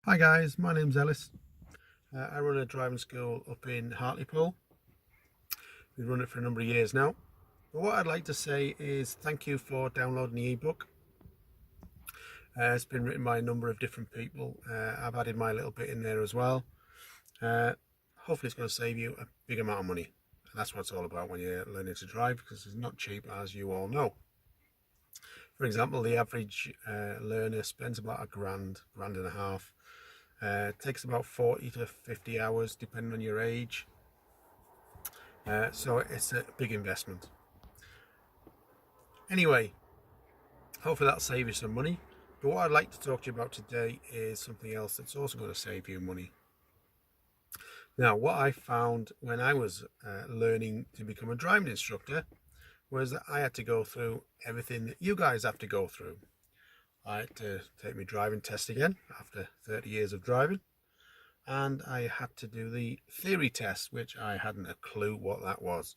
Hi guys, my name's Ellis. I run a driving school up in Hartlepool. We've run it for a number of years now. But what I'd like to say is thank you for downloading the ebook. It's been written by a number of different people. I've added my little bit in there as well. Hopefully it's going to save you a big amount of money. And that's what it's all about when you're learning to drive, because it's not cheap, as you all know. For example, the average learner spends about £1,000, grand and a half. It takes about 40 to 50 hours depending on your age. So it's a big investment. Anyway, hopefully that'll save you some money. But what I'd like to talk to you about today is something else that's also going to save you money. Now, what I found when I was learning to become a driving instructor was that I had to go through everything that you guys have to go through. I had to take my driving test again after 30 years of driving, and I had to do the theory test, which I hadn't a clue what that was.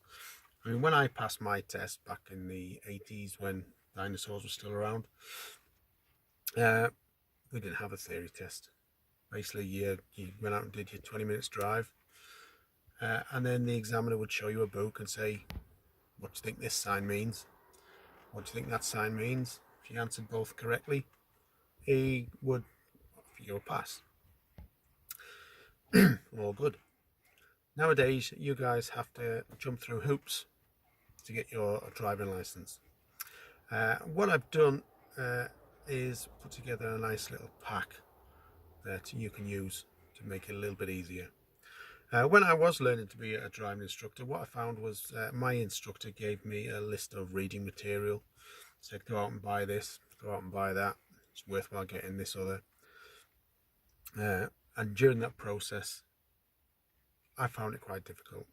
I mean, when I passed my test back in the 80s when dinosaurs were still around, we didn't have a theory test. Basically, you went out and did your 20 minutes drive, and then the examiner would show you a book and say, what do you think this sign means? What do you think that sign means? If you answered both correctly, he would offer you a pass. All good. Nowadays, you guys have to jump through hoops to get your driving license. What I've done is put together a nice little pack that you can use to make it a little bit easier. When I was learning to be a driving instructor, what I found was my instructor gave me a list of reading material. Said, go out and buy this, go out and buy that. It's worthwhile getting this other. And during that process, I found it quite difficult.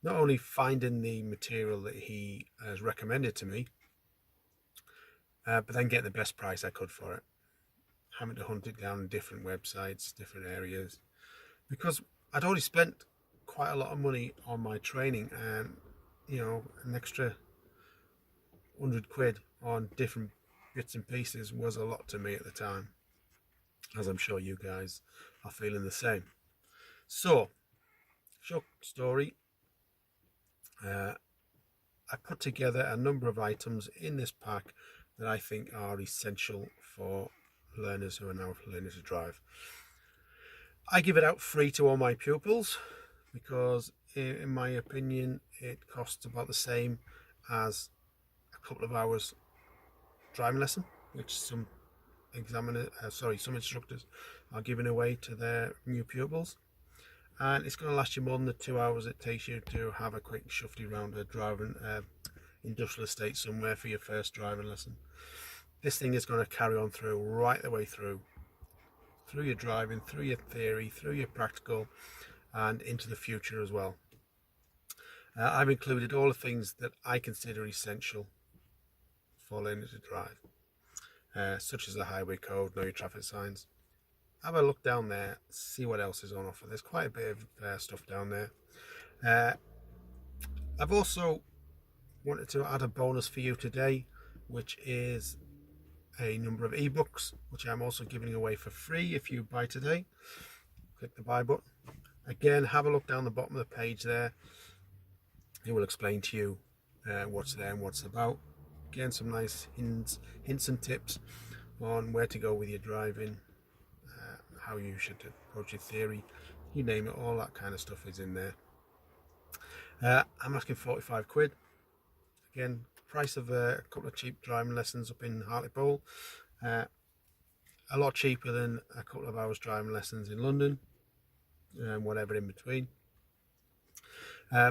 Not only finding the material that he has recommended to me, but then getting the best price I could for it. Having to hunt it down on different websites, different areas, because I'd already spent quite a lot of money on my training, and an extra £100 on different bits and pieces was a lot to me at the time, as I'm sure you guys are feeling the same. So, short story, I put together a number of items in this pack that I think are essential for learners who are now learning to drive. I give it out free to all my pupils because, in my opinion, it costs about the same as a couple of hours driving lesson, which some instructors are giving away to their new pupils. And it's going to last you more than the 2 hours it takes you to have a quick shufty round a driving industrial estate somewhere for your first driving lesson. This thing is going to carry on through right the way through your driving, through your theory, through your practical, and into the future as well. I've included all the things that I consider essential for learning to drive, such as the highway code, know your traffic signs. Have a look down there, see what else is on offer. There's quite a bit of stuff down there. I've also wanted to add a bonus for you today, which is a number of ebooks, which I'm also giving away for free if you buy today. Click the buy button. Again, have a look down the bottom of the page there. It will explain to you what's there and what's about. Again, some nice hints and tips on where to go with your driving, how you should approach your theory, you name it, all that kind of stuff is in there. I'm asking £45. Again, price of a couple of cheap driving lessons up in Hartlepool. A lot cheaper than a couple of hours driving lessons in London, and whatever in between.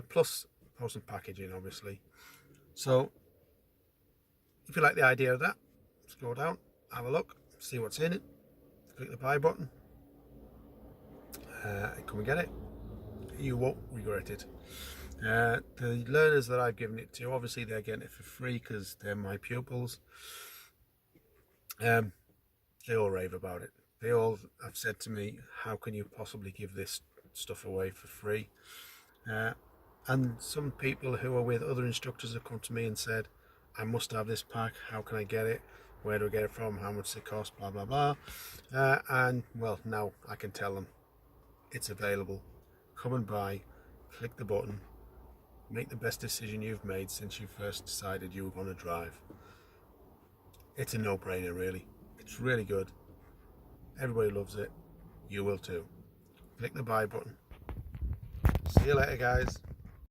Plus post and packaging, obviously. So if you like the idea of that, scroll down, have a look, see what's in it, click the buy button, come and get it. You won't regret it. The learners that I've given it to, obviously they're getting it for free because they're my pupils. They all rave about it. They all have said to me, how can you possibly give this stuff away for free? And some people who are with other instructors have come to me and said, I must have this pack, how can I get it? where do I get it from, how much does it cost, blah blah blah. And well, now I can tell them it's available. Come and buy, click the button, make the best decision you've made since you first decided you were going to drive. It's a no-brainer, really. It's really good. Everybody loves it. You will too. Click the buy button. See you later, guys.